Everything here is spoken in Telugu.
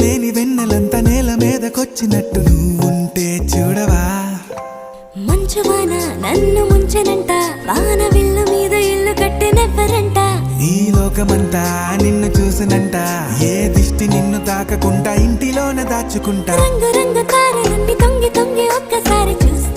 లేని వెన్నెలంతా నేల మీదకొచ్చినట్టు నువ్వుంటే చూడవా. మంచువాన నన్ను ముంచెనంట, వాన విల్లు మీద ఇల్లు కట్టినెవ్వరంట. ఈ లోకమంతా నిన్ను చూసినంట, ఏ దిష్టి నిన్ను తాకకుండా ఇంటిలోనే దాచుకుంటా. రంగు రంగు తారలన్నీ తొంగి తొంగి ఒక్కసారి చూస్తా.